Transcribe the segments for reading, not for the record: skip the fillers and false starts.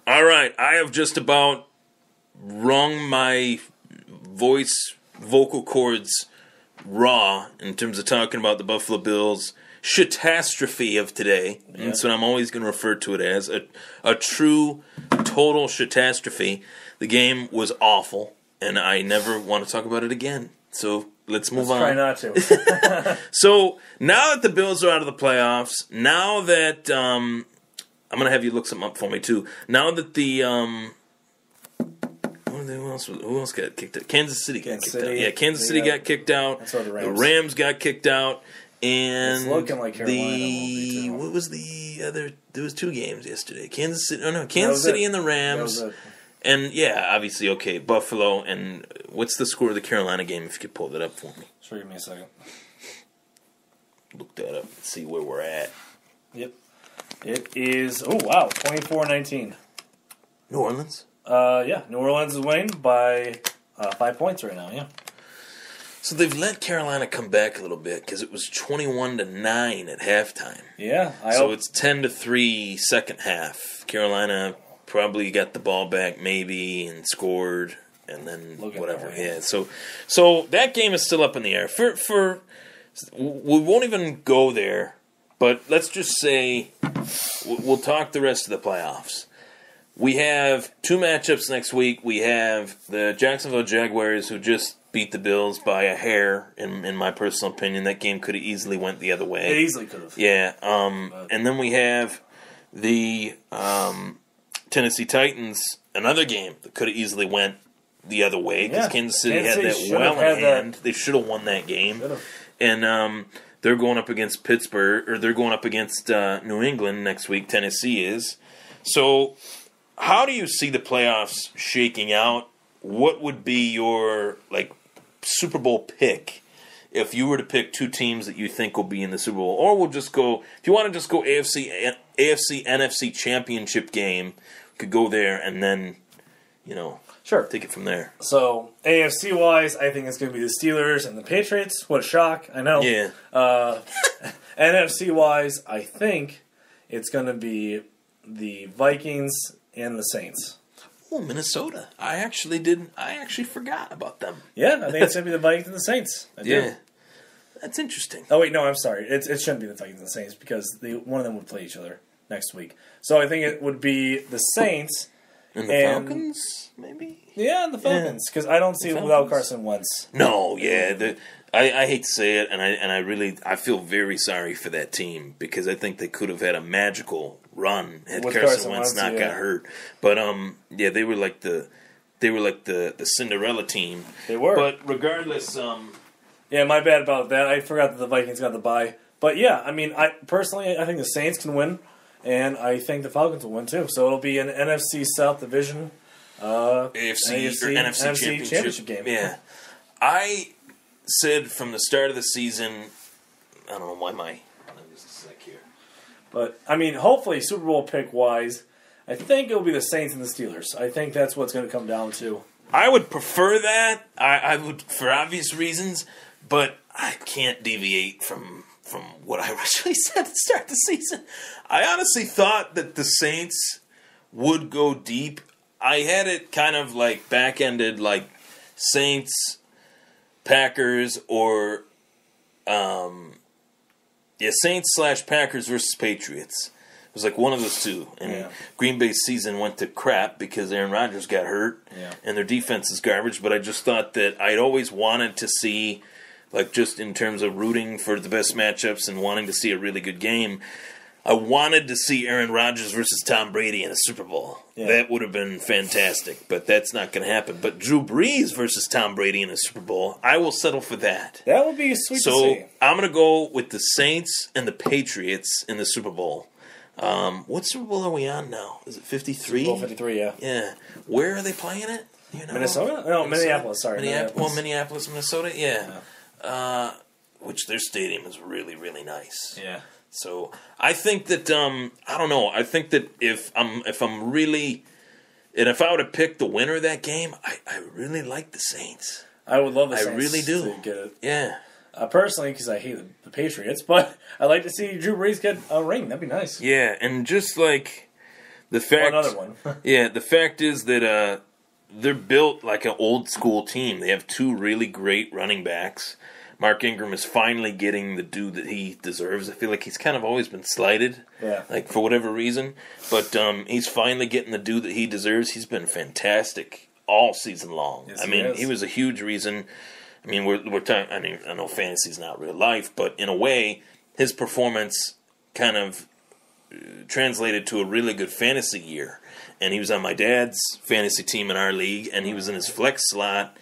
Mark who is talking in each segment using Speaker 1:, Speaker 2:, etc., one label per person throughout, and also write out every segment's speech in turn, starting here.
Speaker 1: All right, I have just about wrung my vocal cords raw in terms of talking about the Buffalo Bills catastrophe of today. Yeah. That's what I'm always going to refer to it as, a true, total catastrophe. The game was awful, and I never want to talk about it again. So let's move on.
Speaker 2: Try not to.
Speaker 1: So now that the Bills are out of the playoffs, now that I'm going to have you look something up for me too. Now that the who else got kicked out? Kansas City got kicked out. Yeah, Kansas City got kicked out.
Speaker 2: That's the Rams.
Speaker 1: The Rams got kicked out. And
Speaker 2: it's looking like Carolina
Speaker 1: what was the other? There was 2 games yesterday. Kansas City and the Rams. And yeah, obviously, okay, Buffalo. And what's the score of the Carolina game? If you could pull that up for me.
Speaker 2: Sure, give me a second.
Speaker 1: Look that up and see where we're at.
Speaker 2: Yep, it is. Oh wow, 24-19.
Speaker 1: New Orleans.
Speaker 2: Yeah, New Orleans is winning by 5 points right now. Yeah.
Speaker 1: So they've let Carolina come back a little bit because it was 21-9 at halftime.
Speaker 2: Yeah.
Speaker 1: So it's 10-3 second half. Carolina probably got the ball back maybe and scored and then whatever. Yeah. So that game is still up in the air. For we won't even go there, but let's just say we'll talk the rest of the playoffs. We have 2 matchups next week. We have the Jacksonville Jaguars, who just beat the Bills by a hair, in my personal opinion. That game could have easily went the other way.
Speaker 2: It easily could have.
Speaker 1: Yeah. And then we have the Tennessee Titans, another game that could have easily went the other way because Kansas City had that well in hand. They should have won that game. And they're going up against Pittsburgh, or they're going up against New England next week. Tennessee is. So how do you see the playoffs shaking out? What would be your Super Bowl pick if you were to pick 2 teams that you think will be in the Super Bowl? Or we'll just go, if you want to just go AFC NFC championship game, we could go there and then,
Speaker 2: sure,
Speaker 1: take it from there.
Speaker 2: So AFC wise, I think it's going to be the Steelers and the Patriots. What a shock! I know.
Speaker 1: Yeah.
Speaker 2: NFC wise, I think it's going to be the Vikings and the Saints.
Speaker 1: Oh, Minnesota. I actually forgot about them.
Speaker 2: Yeah, I think it's going to be the Vikings and the Saints. I do.
Speaker 1: That's interesting.
Speaker 2: Oh, wait, no, I'm sorry. It shouldn't be the Vikings and the Saints because one of them would play each other next week. So I think it would be the Saints.
Speaker 1: And the Falcons, maybe?
Speaker 2: Yeah, and the Falcons. Because I don't see it without Carson Wentz.
Speaker 1: No, yeah. I hate to say it, and I feel very sorry for that team because I think they could have had a magical run had Carson Wentz not got hurt. But they were like the Cinderella team.
Speaker 2: They were.
Speaker 1: But regardless,
Speaker 2: yeah, my bad about that. I forgot that the Vikings got the bye. But yeah, I mean, I think the Saints can win, and I think the Falcons will win too. So it'll be an NFC South Division,
Speaker 1: NFC or NFC championship
Speaker 2: game.
Speaker 1: Yeah, I said from the start of the season, I don't know why let me just a sec here.
Speaker 2: But, I mean, hopefully Super Bowl pick-wise, I think it'll be the Saints and the Steelers. I think that's what's going to come down to.
Speaker 1: I would prefer that. I would, for obvious reasons, but I can't deviate from what I originally said to start the season. I honestly thought that the Saints would go deep. I had it kind of back-ended Saints, Packers, or Saints/Packers versus Patriots. It was one of those 2. And Green Bay's season went to crap because Aaron Rodgers got hurt, and their defense is garbage. But I just thought that I'd always wanted to see, just in terms of rooting for the best matchups and wanting to see a really good game, I wanted to see Aaron Rodgers versus Tom Brady in a Super Bowl. Yeah. That would have been fantastic, but that's not going to happen. But Drew Brees versus Tom Brady in a Super Bowl, I will settle for that.
Speaker 2: That would be sweet to see.
Speaker 1: So I'm going to go with the Saints and the Patriots in the Super Bowl. What Super Bowl are we on now? Is it 53?
Speaker 2: Super Bowl 53, yeah.
Speaker 1: Yeah. Where are they playing it?
Speaker 2: Minnesota? No, Minneapolis, sorry.
Speaker 1: Minneapolis, Minnesota? Yeah. Which their stadium is really, really nice.
Speaker 2: Yeah.
Speaker 1: So I think that I don't know. I think that if I'm really, and if I were to pick the winner of that game, I really like the Saints.
Speaker 2: I would love the Saints.
Speaker 1: I really do.
Speaker 2: To get it.
Speaker 1: Yeah.
Speaker 2: Personally, because I hate the Patriots, but I like to see Drew Brees get a ring. That'd be nice.
Speaker 1: Yeah, and just The fact,
Speaker 2: another one.
Speaker 1: Yeah, the fact is that they're built like an old school team. They have two really great running backs. Mark Ingram is finally getting the due that he deserves. I feel like he's kind of always been slighted, like for whatever reason. But he's finally getting the due that he deserves. He's been fantastic all season long.
Speaker 2: Yes,
Speaker 1: I mean, he was a huge reason. I mean, we're talking. I mean, I know fantasy's not real life, but in a way, his performance kind of translated to a really good fantasy year. And he was on my dad's fantasy team in our league, and he was in his flex slot.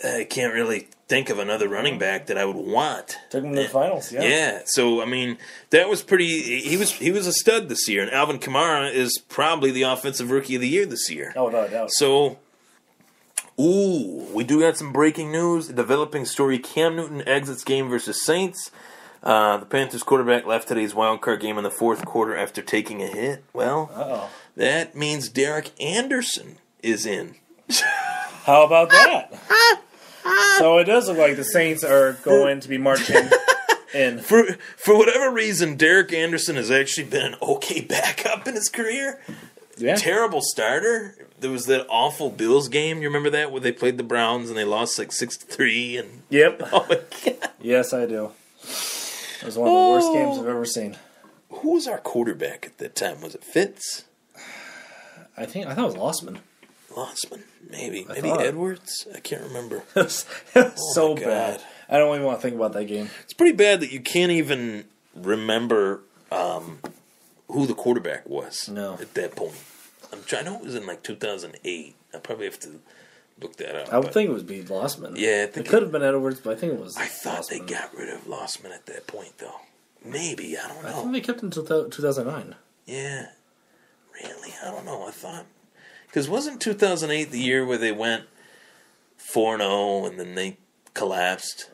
Speaker 1: I can't really think of another running back that I would want.
Speaker 2: Took him to the finals, yeah.
Speaker 1: Yeah, so I mean, that was pretty. He was a stud this year, and Alvin Kamara is probably the offensive rookie of the year this year.
Speaker 2: Oh, no doubt.
Speaker 1: So, we do got some breaking news. A developing story: Cam Newton exits game versus Saints. The Panthers quarterback left today's wild card game in the fourth quarter after taking a hit. Well, that means Derek Anderson is in.
Speaker 2: How about that? So it does look like the Saints are going to be marching in.
Speaker 1: For whatever reason, Derek Anderson has actually been an okay backup in his career.
Speaker 2: Yeah.
Speaker 1: Terrible starter. There was that awful Bills game. You remember that where they played the Browns and they lost like 6-3? And
Speaker 2: yep.
Speaker 1: Oh my God.
Speaker 2: Yes, I do. It was one of the worst games I've ever seen.
Speaker 1: Who was our quarterback at that time? Was it Fitz?
Speaker 2: I thought it was Lossman.
Speaker 1: Lossman, maybe Edwards. I can't remember.
Speaker 2: It was so bad. I don't even want to think about that game.
Speaker 1: It's pretty bad that you can't even remember who the quarterback was.
Speaker 2: No.
Speaker 1: At that point. I know it was in like 2008. I probably have to look that up.
Speaker 2: I would think it was be Lossman.
Speaker 1: Yeah, I think
Speaker 2: it could have been Edwards, but I think it was.
Speaker 1: I thought
Speaker 2: Lossman.
Speaker 1: they got rid of Lossman at that point, though. Maybe, I don't know.
Speaker 2: I think they kept him until 2009.
Speaker 1: Yeah, really, I don't know. I thought because wasn't 2008 the year where they went 4-0 and then they collapsed?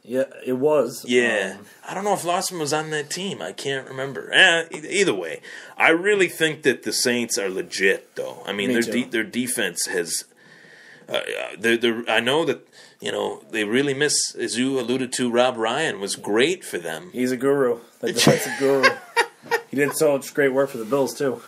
Speaker 2: Yeah, it was.
Speaker 1: Yeah, I don't know if Lossman was on that team. I can't remember. Either way, I really think that the Saints are legit, though. I mean, their defense has. I know that they really miss, as you alluded to. Rob Ryan was great for them.
Speaker 2: He's a guru, the defensive guru. He did so much great work for the Bills too.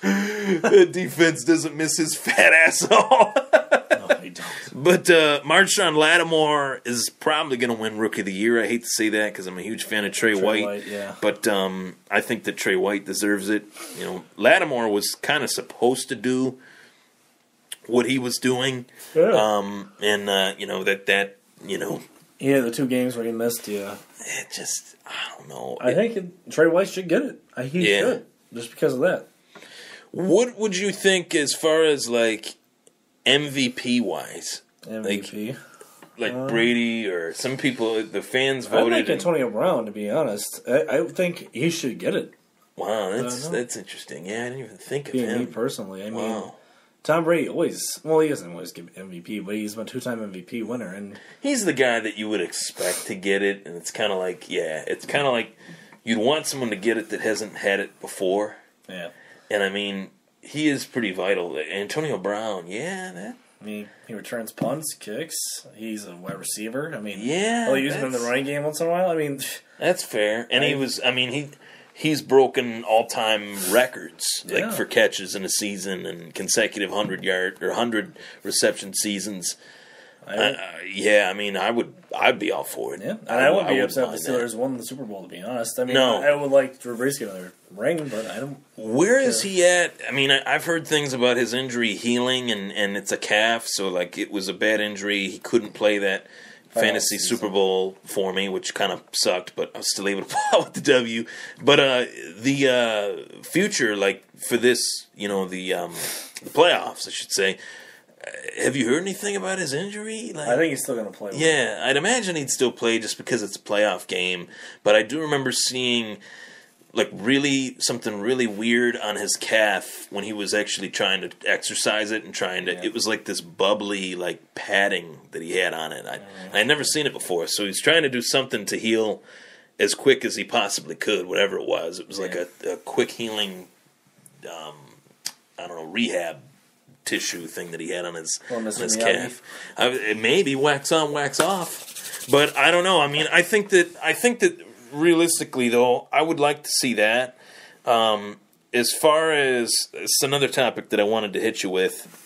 Speaker 1: The defense doesn't miss his fat ass at all.
Speaker 2: No, they don't.
Speaker 1: But Marshawn Lattimore is probably going to win Rookie of the Year. I hate to say that because I'm a huge fan of Trey White.
Speaker 2: Yeah.
Speaker 1: But I think that Trey White deserves it. Lattimore was kind of supposed to do what he was doing.
Speaker 2: Yeah. Yeah, the 2 games where he missed, yeah.
Speaker 1: It just, I don't know.
Speaker 2: I think Trey White should get it. He should, just because of that.
Speaker 1: What would you think as far as, like, MVP-wise?
Speaker 2: MVP?
Speaker 1: Like Brady or some people, the fans voted.
Speaker 2: I like Antonio Brown, to be honest. I think he should get it.
Speaker 1: Wow, that's interesting. Yeah, I didn't even think of him.
Speaker 2: Me personally. I mean, Tom Brady he doesn't always get MVP, but he's been 2-time MVP winner. And
Speaker 1: he's the guy that you would expect to get it, and it's kind of like, you'd want someone to get it that hasn't had it before.
Speaker 2: Yeah.
Speaker 1: And, I mean, he is pretty vital. Antonio Brown,
Speaker 2: he returns punts, kicks. He's a wide receiver. I mean,
Speaker 1: he'll
Speaker 2: use him in the running game once in a while. I mean,
Speaker 1: that's fair. And he's broken all-time records for catches in a season and consecutive 100 reception seasons. I'd be all for it.
Speaker 2: Yeah, and I wouldn't be upset if the Steelers won the Super Bowl, to be honest. I mean, I would like Drew Brees to get another ring, but I don't.
Speaker 1: Where is he at? I mean, I've heard things about his injury healing, and it's a calf, so like it was a bad injury. He couldn't play that fantasy Super Bowl for me, which kind of sucked, but I was still able to pull out with the W. But the future, like for this, the playoffs, I should say. Have you heard anything about his injury?
Speaker 2: I think he's still going to play.
Speaker 1: Yeah, I'd imagine he'd still play just because it's a playoff game. But I do remember seeing something really weird on his calf when he was actually trying to exercise it and it was like this bubbly padding that he had on it. I'd never seen it before, so he's trying to do something to heal as quick as he possibly could, whatever it was. It was like a quick healing, rehab tissue thing that he had on his calf. Maybe wax on, wax off. But I don't know. I mean, I think that realistically, though, I would like to see that. as far as it's another topic that I wanted to hit you with.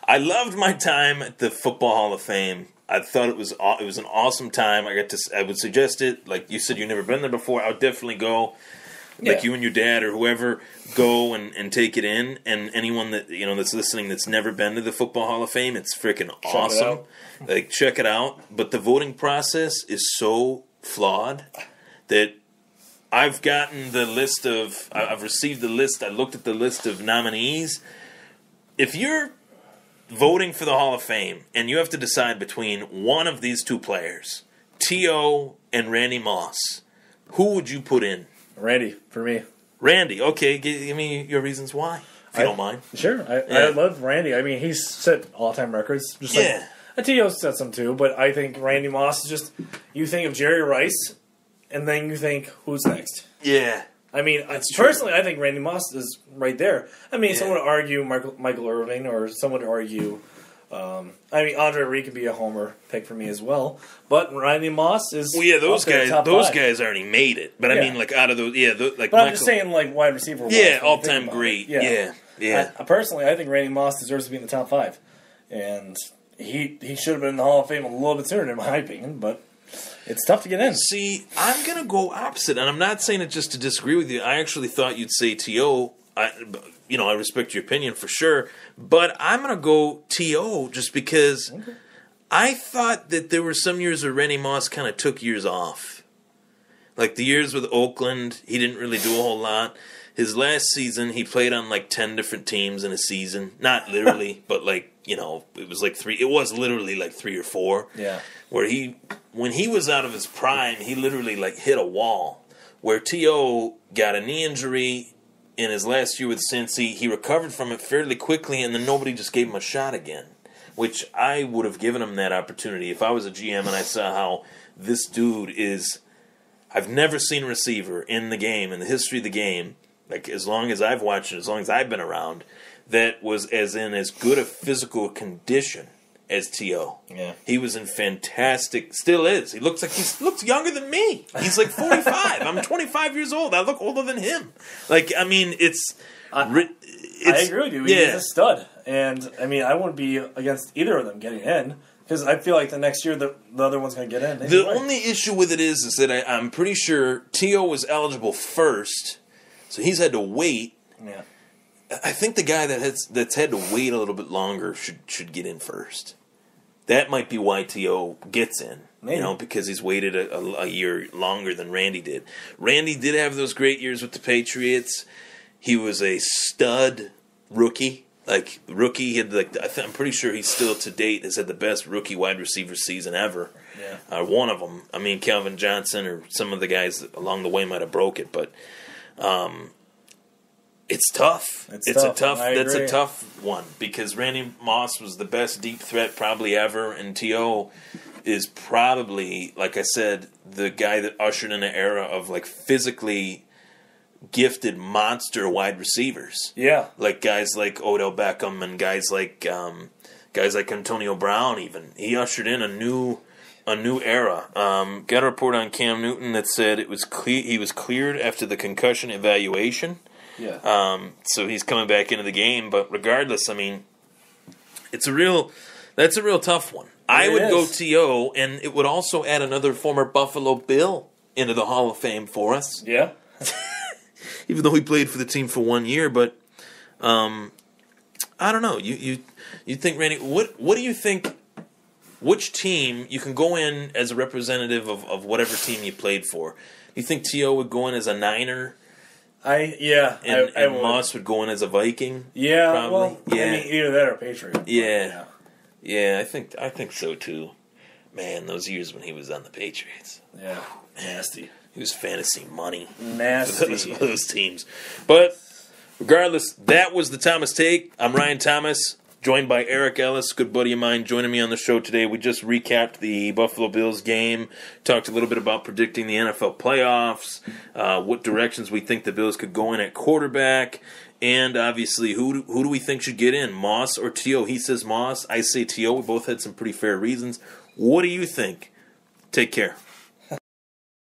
Speaker 1: I loved my time at the Football Hall of Fame. I thought it was an awesome time. I would suggest it. Like you said, you've never been there before. I would definitely go. Like you and your dad or whoever, go and take it in. And anyone that that's listening that's never been to the Football Hall of Fame, it's freaking awesome. Like, check it out. But the voting process is so flawed that I've gotten the list of. I've received the list. I looked at the list of nominees. If you're voting for the Hall of Fame and you have to decide between one of these two players, T.O. and Randy Moss, who would you put in?
Speaker 2: Randy, for me.
Speaker 1: Randy, okay. Give me your reasons why, if you don't mind.
Speaker 2: Sure. I love Randy. I mean, he's set all-time records. Just like T.O. set some too, but I think Randy Moss is just, you think of Jerry Rice, and then you think, who's next?
Speaker 1: Yeah.
Speaker 2: I mean, personally, I think Randy Moss is right there. I mean, someone would argue Michael Irvin, or someone would argue... Andre Reed could be a homer pick for me as well. But Randy Moss is...
Speaker 1: Well, yeah, those guys already made it. But I mean, like, out of those... Yeah, like...
Speaker 2: But I'm just saying, like, wide receiver...
Speaker 1: Yeah, all-time great. Yeah.
Speaker 2: Personally, I think Randy Moss deserves to be in the top 5. And he should have been in the Hall of Fame a little bit sooner, in my opinion, but... It's tough to get in.
Speaker 1: See, I'm going to go opposite, and I'm not saying it just to disagree with you. I actually thought you'd say T.O. I respect your opinion for sure, but I'm going to go T.O. just because I thought that there were some years where Randy Moss kind of took years off. Like the years with Oakland, he didn't really do a whole lot. His last season, he played on like 10 different teams in a season. Not literally, but like, it was like 3. It was literally like 3 or 4.
Speaker 2: Yeah.
Speaker 1: Where when he was out of his prime, he literally like hit a wall. Where T.O. got a knee injury in his last year with Cincy, he recovered from it fairly quickly, and then nobody just gave him a shot again. Which I would have given him that opportunity if I was a GM and I saw how this dude is. I've never seen a receiver in the game, in the history of the game, like as long as I've watched it, as long as I've been around, that was as good a physical condition as T.O.
Speaker 2: Yeah.
Speaker 1: He was in fantastic, still is. He looks younger than me. He's like 45. I'm 25 years old. I look older than him. Like, I mean, I
Speaker 2: agree with you. He's a stud. And, I mean, I wouldn't be against either of them getting in. Because I feel like the next year the other one's going to get in.
Speaker 1: The only issue with it is that I'm pretty sure T.O. was eligible first, so he's had to wait.
Speaker 2: Yeah.
Speaker 1: I think the guy that's had to wait a little bit longer should get in first. That might be why T.O. gets in. Maybe. Because he's waited a year longer than Randy did. Randy did have those great years with the Patriots. He was a stud rookie. Like, rookie, he had I'm pretty sure he still, to date, has had the best rookie wide receiver season ever.
Speaker 2: Yeah.
Speaker 1: One of them. I mean, Calvin Johnson or some of the guys along the way might have broke it, but it's tough. That's a tough one because Randy Moss was the best deep threat probably ever, and T.O. is probably, like I said, the guy that ushered in an era of like physically gifted monster wide receivers.
Speaker 2: Yeah.
Speaker 1: Like guys like Odell Beckham and guys like Antonio Brown even. He ushered in a new era. Got a report on Cam Newton that said he was cleared after the concussion evaluation.
Speaker 2: Yeah.
Speaker 1: So he's coming back into the game, but regardless, I mean, that's a real tough one. I would go T.O., and it would also add another former Buffalo Bill into the Hall of Fame for us.
Speaker 2: Yeah.
Speaker 1: Even though he played for the team for 1 year, but I don't know. You think, Randy? What do you think? Which team you can go in as a representative of whatever team you played for? Do you think T.O. would go in as a Niner?
Speaker 2: And
Speaker 1: Moss would go in as a Viking.
Speaker 2: Yeah,
Speaker 1: probably.
Speaker 2: Well, yeah. I mean, either that or Patriot.
Speaker 1: Yeah. I think so too. Man, those years when he was on the Patriots.
Speaker 2: Yeah, nasty.
Speaker 1: He was fantasy money.
Speaker 2: Nasty.
Speaker 1: For those teams. But regardless, that was the Thomas Take. I'm Ryan Thomas, joined by Eric Ellis, good buddy of mine, joining me on the show today. We just recapped the Buffalo Bills game, talked a little bit about predicting the NFL playoffs, what directions we think the Bills could go in at quarterback, and obviously who do we think should get in, Moss or T.O.? He says Moss. I say T.O. We both had some pretty fair reasons. What do you think? Take care.